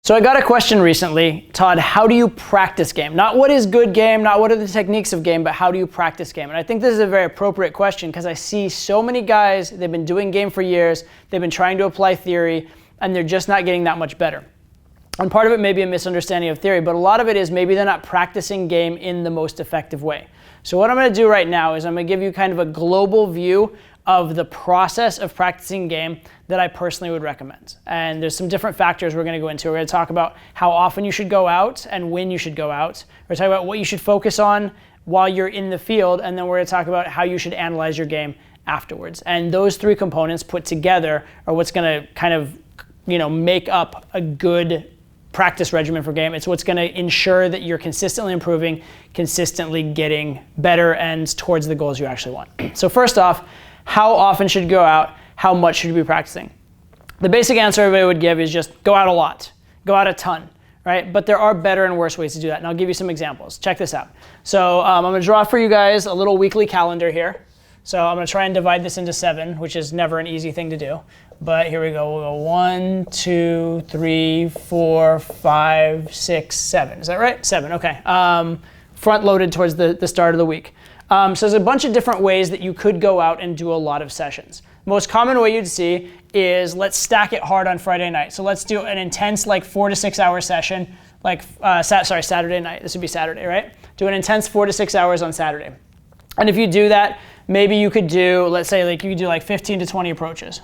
So I got a question recently, Todd, how do you practice game? Not what is good game, not what are the techniques of game, but how do you practice game? And I think this is a very appropriate question because I see so many guys, they've been doing game for years, they've been trying to apply theory, and they're just not getting that much better. And part of it may be a misunderstanding of theory, but a lot of it is maybe they're not practicing game in the most effective way. So what I'm going to do right now is I'm going to give you kind of a global view of the process of practicing game that I personally would recommend. And there's some different factors we're going to go into. We're going to talk about how often you should go out and when you should go out. We're going to talk about what you should focus on while you're in the field, and then we're going to talk about how you should analyze your game afterwards. And those three components put together are what's going to kind of, make up a good practice regimen for game. It's what's going to ensure that you're consistently improving, consistently getting better and towards the goals you actually want. So first off, how often should you go out? How much should you be practicing? The basic answer everybody would give is just go out a lot, go out a ton, right? But there are better and worse ways to do that, and I'll give you some examples. Check this out. So I'm going to draw for you guys a little weekly calendar here. So I'm going to try and divide this into 7, which is never an easy thing to do. But here we go. We'll go 1, 2, 3, 4, 5, 6, 7. Is that right? 7. Okay. Front loaded towards the start of the week. So there's a bunch of different ways that you could go out and do a lot of sessions. Most common way you'd see is let's stack it hard on Friday night. So let's do an intense 4 to 6 hour session, Saturday night. This would be Saturday, right? Do an intense 4 to 6 hours on Saturday. And if you do that, maybe you could do, let's say you could do 15 to 20 approaches.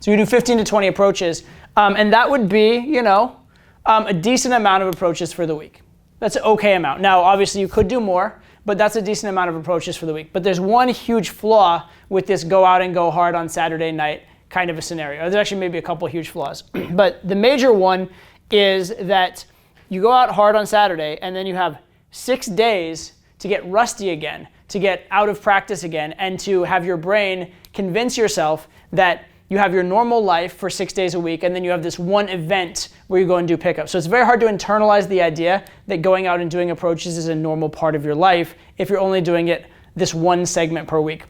So you do 15 to 20 approaches, and that would be, a decent amount of approaches for the week. That's an okay amount. Now, obviously you could do more, but that's a decent amount of approaches for the week. But there's one huge flaw with this go out and go hard on Saturday night kind of a scenario. There's actually maybe a couple huge flaws. But the major one is that you go out hard on Saturday and then you have 6 days to get rusty again, to get out of practice again, and to have your brain convince yourself that you have your normal life for 6 days a week, and then you have this one event where you go and do pickups. So it's very hard to internalize the idea that going out and doing approaches is a normal part of your life if you're only doing it this one segment per week.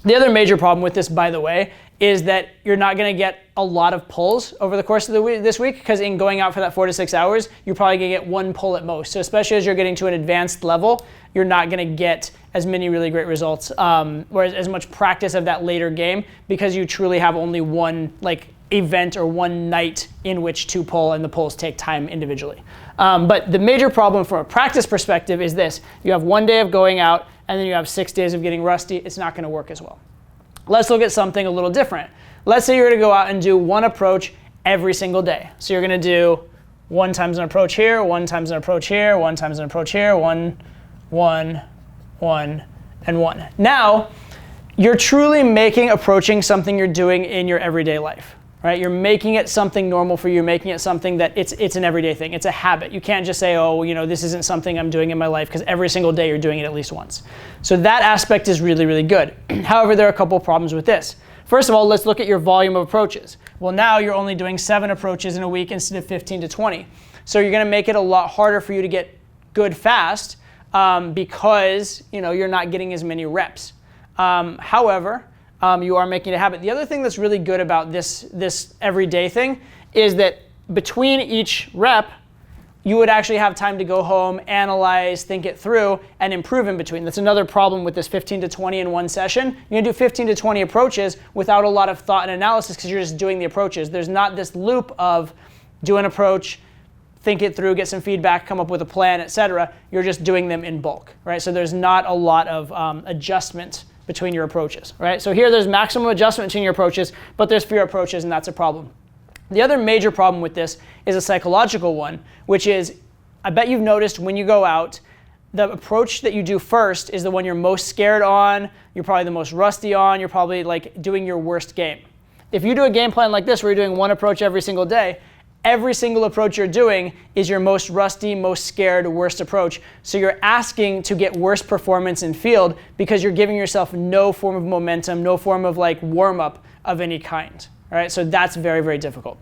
The other major problem with this, by the way, is that you're not going to get a lot of pulls over the course of this week, because in going out for that 4 to 6 hours, you're probably going to get one pull at most. So especially as you're getting to an advanced level, you're not going to get as many really great results or as much practice of that later game, because you truly have only one event or one night in which to pull, and the pulls take time individually. But the major problem from a practice perspective is this. You have 1 day of going out, and then you have 6 days of getting rusty. It's not going to work as well. Let's look at something a little different. Let's say you're going to go out and do one approach every single day. So you're going to do 1 times an approach here, 1 times an approach here, 1 times an approach here, 1, 1, 1, and 1. Now, you're truly making approaching something you're doing in your everyday life, right? You're making it something normal for you, making it something that it's an everyday thing. It's a habit. You can't just say, this isn't something I'm doing in my life, because every single day you're doing it at least once. So that aspect is really, really good. However, there are a couple of problems with this. First of all, let's look at your volume of approaches. Well, now you're only doing 7 approaches in a week instead of 15 to 20. So you're going to make it a lot harder for you to get good fast because you're not getting as many reps. However, you are making it a habit. The other thing that's really good about this everyday thing is that between each rep, you would actually have time to go home, analyze, think it through, and improve in between. That's another problem with this 15 to 20 in one session. You're going to do 15 to 20 approaches without a lot of thought and analysis, because you're just doing the approaches. There's not this loop of do an approach, think it through, get some feedback, come up with a plan, etc. You're just doing them in bulk, right? So there's not a lot of adjustment between your approaches, right? So here there's maximum adjustment between your approaches, but there's fewer approaches, and that's a problem. The other major problem with this is a psychological one, which is, I bet you've noticed when you go out, the approach that you do first is the one you're most scared on, you're probably the most rusty on, you're probably doing your worst game. If you do a game plan like this, where you're doing one approach every single day, every single approach you're doing is your most rusty, most scared, worst approach. So you're asking to get worse performance in field because you're giving yourself no form of momentum, no form of warm-up of any kind. All right, so that's very, very difficult.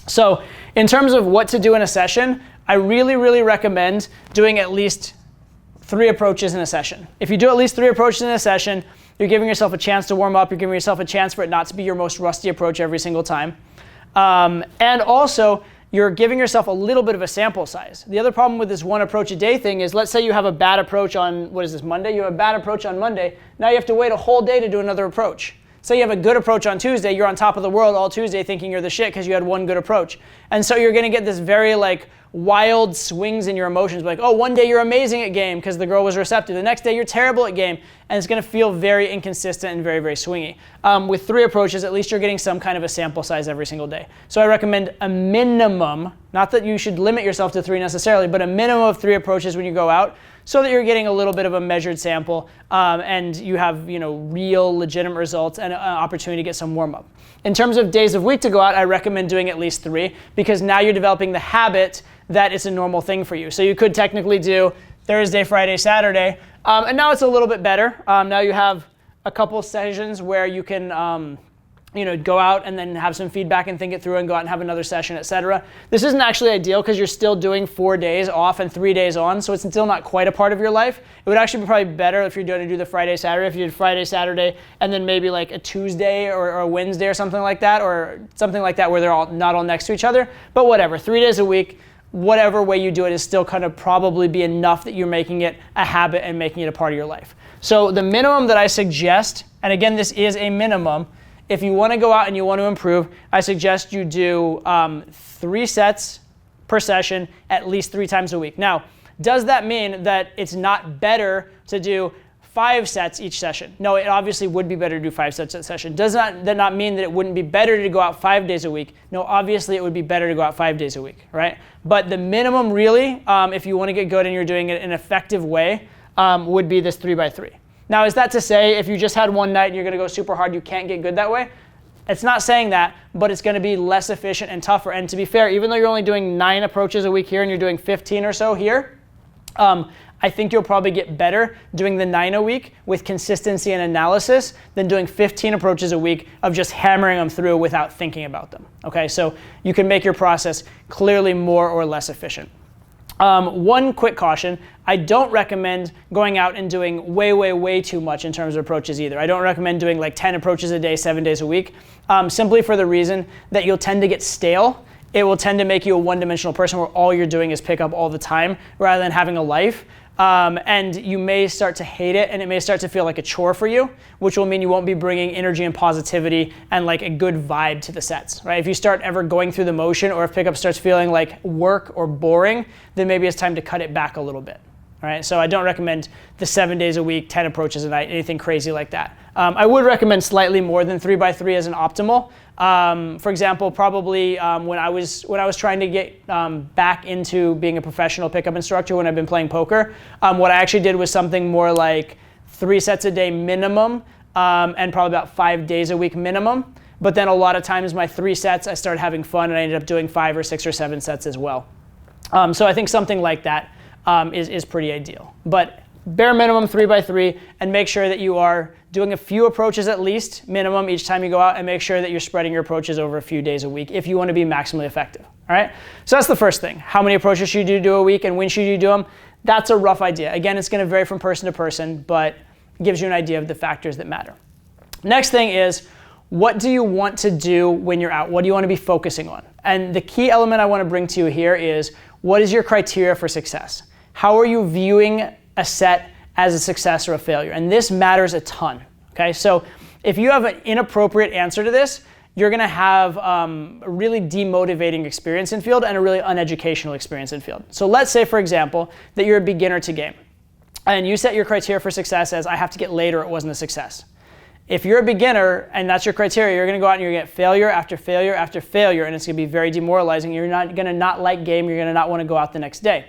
So in terms of what to do in a session, I really, really recommend doing at least 3 approaches in a session. If you do at least 3 approaches in a session, you're giving yourself a chance to warm up. You're giving yourself a chance for it not to be your most rusty approach every single time. And also, you're giving yourself a little bit of a sample size. The other problem with this one approach a day thing is, let's say you have a bad approach on, what is this, Monday? You have a bad approach on Monday. Now you have to wait a whole day to do another approach. Say you have a good approach on Tuesday, you're on top of the world all Tuesday thinking you're the shit because you had one good approach. And so you're going to get this very like wild swings in your emotions. Like, oh, one day you're amazing at game because the girl was receptive. The next day you're terrible at game. And it's going to feel very inconsistent and very, very swingy. With 3 approaches, at least you're getting some kind of a sample size every single day. So I recommend a minimum, not that you should limit yourself to 3 necessarily, but a minimum of 3 approaches when you go out, so that you're getting a little bit of a measured sample and you have real legitimate results and an opportunity to get some warm up. In terms of days of week to go out, I recommend doing at least 3 because now you're developing the habit that it's a normal thing for you. So you could technically do Thursday, Friday, Saturday, and now it's a little bit better. Now you have a couple sessions where you can go out and then have some feedback and think it through and go out and have another session, etc. This isn't actually ideal because you're still doing 4 days off and 3 days on, so it's still not quite a part of your life. It would actually be probably better if you're going to do the Friday, Saturday, if you did Friday, Saturday, and then maybe like a Tuesday or a Wednesday or something like that where they're all not all next to each other. But whatever, 3 days a week, whatever way you do it is still kind of probably be enough that you're making it a habit and making it a part of your life. So the minimum that I suggest, and again, this is a minimum, if you want to go out and you want to improve, I suggest you do 3 sets per session at least 3 times a week. Now, does that mean that it's not better to do 5 sets each session? No, it obviously would be better to do 5 sets a session. Does that not mean that it wouldn't be better to go out 5 days a week? No, obviously it would be better to go out 5 days a week, right? But the minimum really, if you want to get good and you're doing it in an effective way, would be this 3x3. Now, is that to say if you just had one night and you're going to go super hard, you can't get good that way? It's not saying that, but it's going to be less efficient and tougher. And to be fair, even though you're only doing 9 approaches a week here and you're doing 15 or so here, I think you'll probably get better doing the 9 a week with consistency and analysis than doing 15 approaches a week of just hammering them through without thinking about them. Okay, so you can make your process clearly more or less efficient. One quick caution, I don't recommend going out and doing way too much in terms of approaches either. I don't recommend doing like 10 approaches a day, 7 days a week, simply for the reason that you'll tend to get stale. It will tend to make you a one-dimensional person where all you're doing is pick up all the time rather than having a life. And you may start to hate it and it may start to feel like a chore for you, which will mean you won't be bringing energy and positivity and like a good vibe to the sets, right? If you start ever going through the motion or if pickup starts feeling like work or boring, then maybe it's time to cut it back a little bit, right? So I don't recommend the 7 days a week, 10 approaches a night, anything crazy like that. I would recommend slightly more than 3x3 as an optimal. For example, probably when I was trying to get back into being a professional pickup instructor when I've been playing poker, what I actually did was something more like 3 sets a day minimum and probably about 5 days a week minimum. But then a lot of times my 3 sets, I started having fun and I ended up doing 5 or 6 or 7 sets as well. So I think something like that is pretty ideal. But bare minimum 3x3 and make sure that you are doing a few approaches at least minimum each time you go out and make sure that you're spreading your approaches over a few days a week if you want to be maximally effective. All right. So that's the first thing. How many approaches should you do a week and when should you do them? That's a rough idea. Again, it's going to vary from person to person, but it gives you an idea of the factors that matter. Next thing is, what do you want to do when you're out? What do you want to be focusing on? And the key element I want to bring to you here is, what is your criteria for success? How are you viewing a set as a success or a failure? And this matters a ton, okay? So if you have an inappropriate answer to this, you're gonna have a really demotivating experience in field and a really uneducational experience in field. So let's say, for example, that you're a beginner to game and you set your criteria for success as I have to get laid or it wasn't a success. If you're a beginner and that's your criteria, you're gonna go out and you're gonna get failure after failure after failure, and it's gonna be very demoralizing. You're not gonna not like game, you're gonna not wanna go out the next day.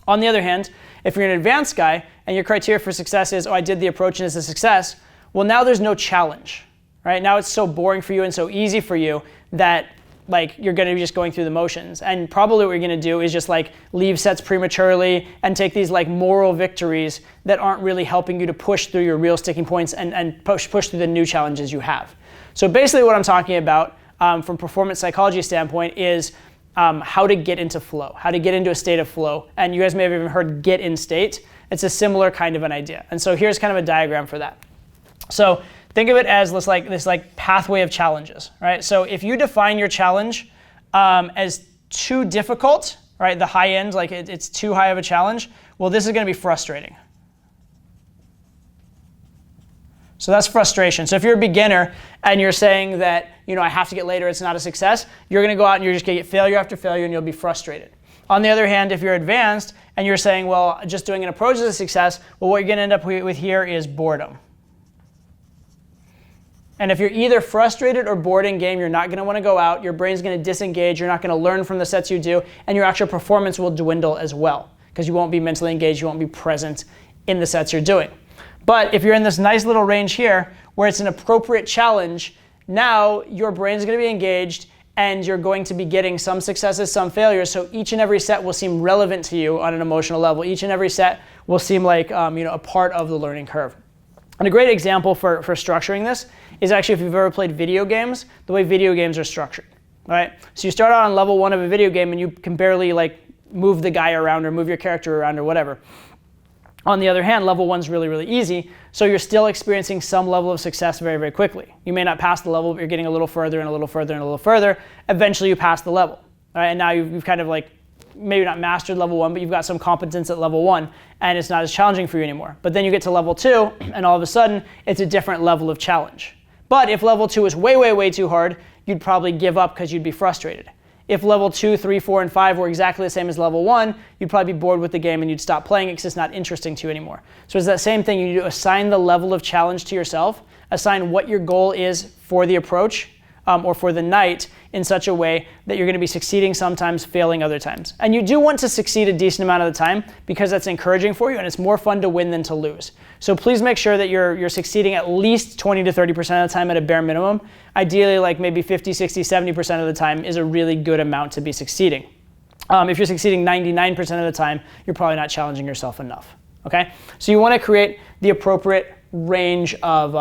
On the other hand, if you're an advanced guy and your criteria for success is, oh, I did the approach and it's a success, well, now there's no challenge, right? Now it's so boring for you and so easy for you that like you're gonna be just going through the motions. And probably what you're gonna do is just like leave sets prematurely and take these like moral victories that aren't really helping you to push through your real sticking points and push through the new challenges you have. So basically what I'm talking about from performance psychology standpoint is how to get into flow, how to get into a state of flow. And you guys may have even heard get in state. It's a similar kind of an idea. And so here's kind of a diagram for that. So think of it as this pathway of challenges, right? So if you define your challenge as too difficult, right? The high end, like it's too high of a challenge. Well, this is going to be frustrating. So that's frustration. So if you're a beginner and you're saying that, I have to get later, it's not a success, you're going to go out and you're just going to get failure after failure and you'll be frustrated. On the other hand, if you're advanced and you're saying, well, just doing an approach is a success, well, what you're going to end up with here is boredom. And if you're either frustrated or bored in game, you're not going to want to go out, your brain's going to disengage, you're not going to learn from the sets you do, and your actual performance will dwindle as well, because you won't be mentally engaged, you won't be present in the sets you're doing. But if you're in this nice little range here, where it's an appropriate challenge, now your brain's going to be engaged, and you're going to be getting some successes, some failures, so each and every set will seem relevant to you on an emotional level. Each and every set will seem like a part of the learning curve. And a great example for structuring this is actually if you've ever played video games, the way video games are structured, right? So you start out on level 1 of a video game and you can barely move the guy around or move your character around or whatever. On the other hand, level 1's really, really easy, so you're still experiencing some level of success very, very quickly. You may not pass the level, but you're getting a little further and a little further and a little further. Eventually you pass the level, right? And now you've kind of maybe not mastered level 1, but you've got some competence at level 1, and it's not as challenging for you anymore. But then you get to level 2, and all of a sudden, it's a different level of challenge. But if level 2 is way, way, way too hard, you'd probably give up because you'd be frustrated. If level 2, 3, 4, and 5 were exactly the same as level 1, you'd probably be bored with the game and you'd stop playing it because it's not interesting to you anymore. So it's that same thing. You need to assign the level of challenge to yourself, assign what your goal is for the approach or for the night in such a way that you're going to be succeeding sometimes, failing other times. And you do want to succeed a decent amount of the time because that's encouraging for you and it's more fun to win than to lose. So please make sure that you're succeeding at least 20 to 30% of the time at a bare minimum. Ideally, maybe 50, 60, 70% of the time is a really good amount to be succeeding. If you're succeeding 99% of the time, you're probably not challenging yourself enough. Okay? So you want to create the appropriate range of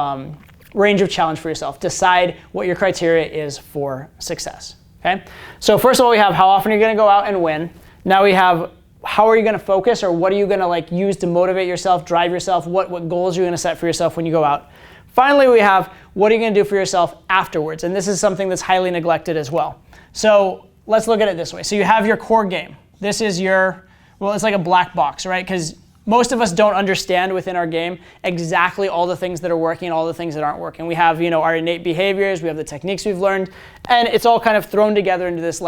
challenge for yourself. Decide what your criteria is for success. Okay? So first of all, we have how often you're going to go out and win. Now we have how are you going to focus, or what are you going to use to motivate yourself, drive yourself, what goals you're going to set for yourself when you go out. Finally, we have what are you going to do for yourself afterwards, and this is something that's highly neglected as well. So let's look at it this way. So you have your core game. This is it's like a black box, right? Because most of us don't understand within our game exactly all the things that are working and all the things that aren't working. We have our innate behaviors, we have the techniques we've learned, and it's all kind of thrown together into this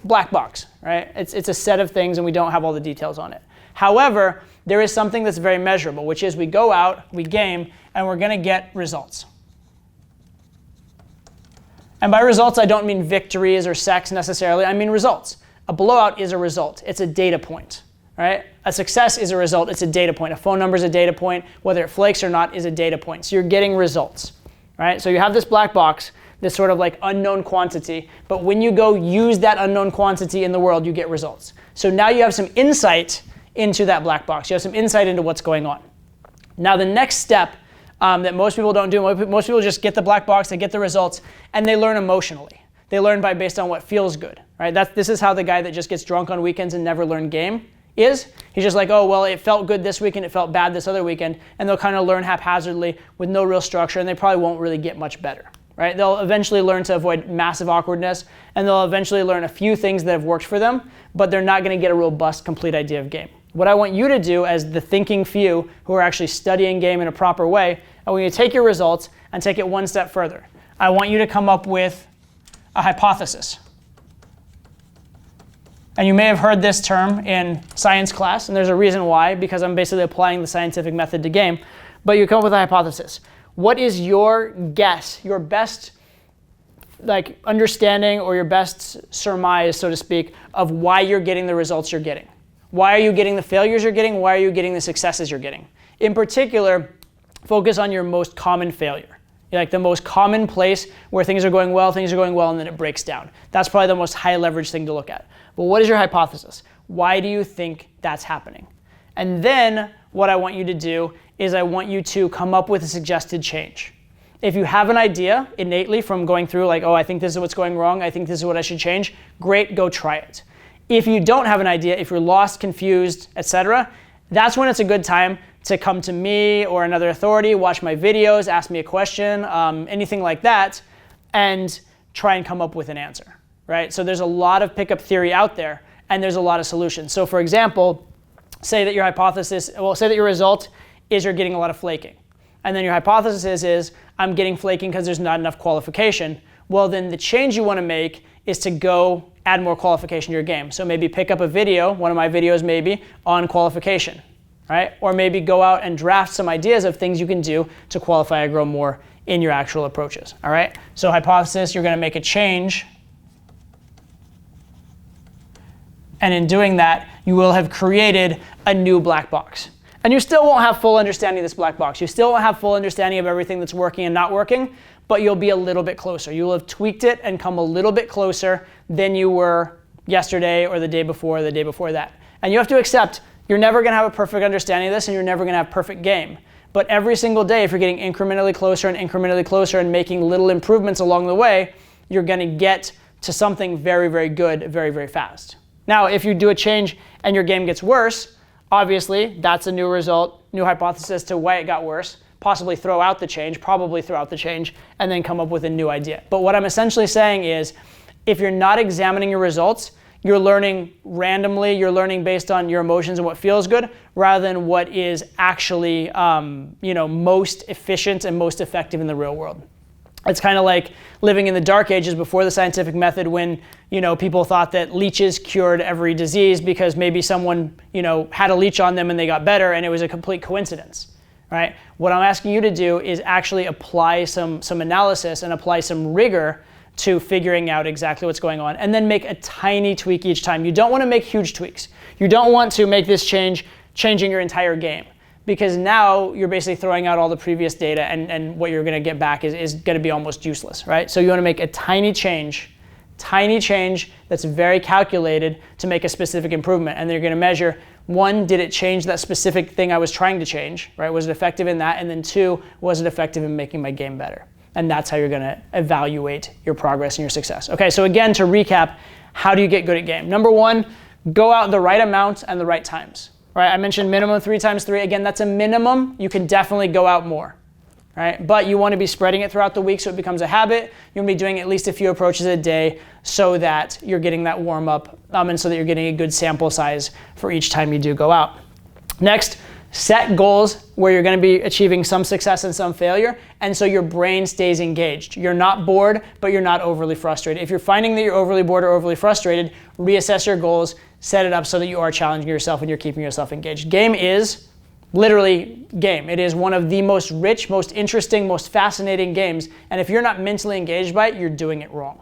black box, right? It's a set of things and we don't have all the details on it. However, there is something that's very measurable, which is we go out, we game, and we're going to get results. And by results, I don't mean victories or sex necessarily. I mean results. A blowout is a result. It's a data point, right? A success is a result. It's a data point. A phone number is a data point. Whether it flakes or not is a data point. So you're getting results, right? So you have this black box, this sort of unknown quantity. But when you go use that unknown quantity in the world, you get results. So now you have some insight into that black box. You have some insight into what's going on. Now the next step that most people don't do, most people just get the black box, they get the results, and they learn emotionally. They learn based on what feels good, right? This is how the guy that just gets drunk on weekends and never learn game is. He's just oh, well, it felt good this weekend, it felt bad this other weekend, and they'll kind of learn haphazardly with no real structure, and they probably won't really get much better, right? They'll eventually learn to avoid massive awkwardness, and they'll eventually learn a few things that have worked for them, but they're not going to get a robust, complete idea of game. What I want you to do as the thinking few who are actually studying game in a proper way, I want you to take your results and take it one step further. I want you to come up with a hypothesis. And you may have heard this term in science class, and there's a reason why, because I'm basically applying the scientific method to game. But you come up with a hypothesis. What is your guess, your best understanding or your best surmise, so to speak, of why you're getting the results you're getting? Why are you getting the failures you're getting? Why are you getting the successes you're getting? In particular, focus on your most common failure. The most common place where things are going well, and then it breaks down. That's probably the most high leverage thing to look at. But what is your hypothesis? Why do you think that's happening? And then what I want you to do is I want you to come up with a suggested change. If you have an idea innately from going through oh, I think this is what's going wrong, I think this is what I should change, great, go try it. If you don't have an idea, if you're lost, confused, etc., that's when it's a good time to come to me or another authority, watch my videos, ask me a question, anything like that, and try and come up with an answer. right? So there's a lot of pickup theory out there, and there's a lot of solutions. So for example, say that your result is you're getting a lot of flaking. And then your hypothesis is I'm getting flaking because there's not enough qualification. Well, then the change you want to make is to go add more qualification to your game. So maybe pick up a video, one of my videos maybe, on qualification, right? Or maybe go out and draft some ideas of things you can do to qualify or grow more in your actual approaches, all right? So hypothesis, you're going to make a change. And in doing that, you will have created a new black box. And you still won't have full understanding of this black box. You still won't have full understanding of everything that's working and not working, but you'll be a little bit closer. You will have tweaked it and come a little bit closer than you were yesterday or the day before or the day before that. And you have to accept you're never going to have a perfect understanding of this, and you're never going to have perfect game. But every single day, if you're getting incrementally closer and making little improvements along the way, you're going to get to something very, very good very, very fast. Now, if you do a change and your game gets worse, obviously that's a new result, new hypothesis to why it got worse, possibly throw out the change, and then come up with a new idea. But what I'm essentially saying is, if you're not examining your results, you're learning randomly, you're learning based on your emotions and what feels good, rather than what is actually most efficient and most effective in the real world. It's kind of like living in the dark ages before the scientific method, when people thought that leeches cured every disease because maybe someone had a leech on them and they got better, and it was a complete coincidence, right? What I'm asking you to do is actually apply some analysis and apply some rigor to figuring out exactly what's going on, and then make a tiny tweak each time. You don't want to make huge tweaks. You don't want to make this changing your entire game, because now you're basically throwing out all the previous data, and what you're going to get back is going to be almost useless, right? So you want to make a tiny change that's very calculated to make a specific improvement, and then you're going to measure, one, did it change that specific thing I was trying to change, right? Was it effective in that? And then two, was it effective in making my game better? And that's how you're going to evaluate your progress and your success. Okay, so again, to recap, how do you get good at game? Number one, go out the right amount and the right times. Right? I mentioned minimum 3 times 3. Again, that's a minimum. You can definitely go out more. Right? But you want to be spreading it throughout the week so it becomes a habit. You want to be doing at least a few approaches a day so that you're getting that warm up and so that you're getting a good sample size for each time you do go out. Next, set goals where you're going to be achieving some success and some failure, and so your brain stays engaged. You're not bored, but you're not overly frustrated. If you're finding that you're overly bored or overly frustrated, reassess your goals, set it up so that you are challenging yourself and you're keeping yourself engaged. Game is literally game. It is one of the most rich, most interesting, most fascinating games, and if you're not mentally engaged by it, you're doing it wrong.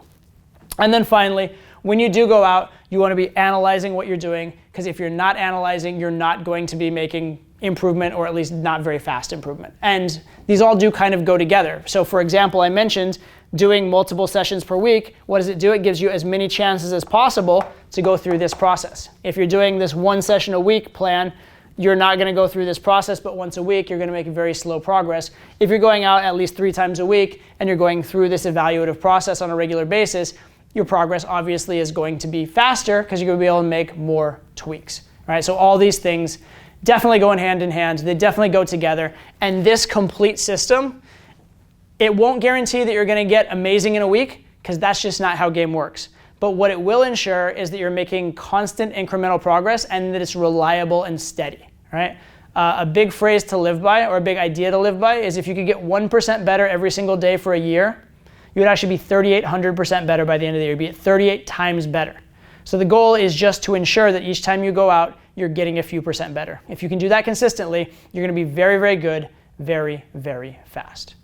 And then finally, when you do go out, you want to be analyzing what you're doing, because if you're not analyzing, you're not going to be making improvement, or at least not very fast improvement. And these all do kind of go together. So for example, I mentioned doing multiple sessions per week. What does it do? It gives you as many chances as possible to go through this process. If you're doing this 1 session a week plan, you're not going to go through this process, but once a week, you're going to make very slow progress. If you're going out at least 3 times a week and you're going through this evaluative process on a regular basis, your progress obviously is going to be faster because you're going to be able to make more tweaks. Right? So all these things definitely go hand in hand. They definitely go together. And this complete system, it won't guarantee that you're going to get amazing in a week, because that's just not how game works. But what it will ensure is that you're making constant incremental progress and that it's reliable and steady. Right? A big phrase to live by, or a big idea to live by, is if you could get 1% better every single day for a year, you would actually be 3,800% better by the end of the year. You'd be at 38 times better. So the goal is just to ensure that each time you go out, you're getting a few percent better. If you can do that consistently, you're going to be very, very good, very, very fast.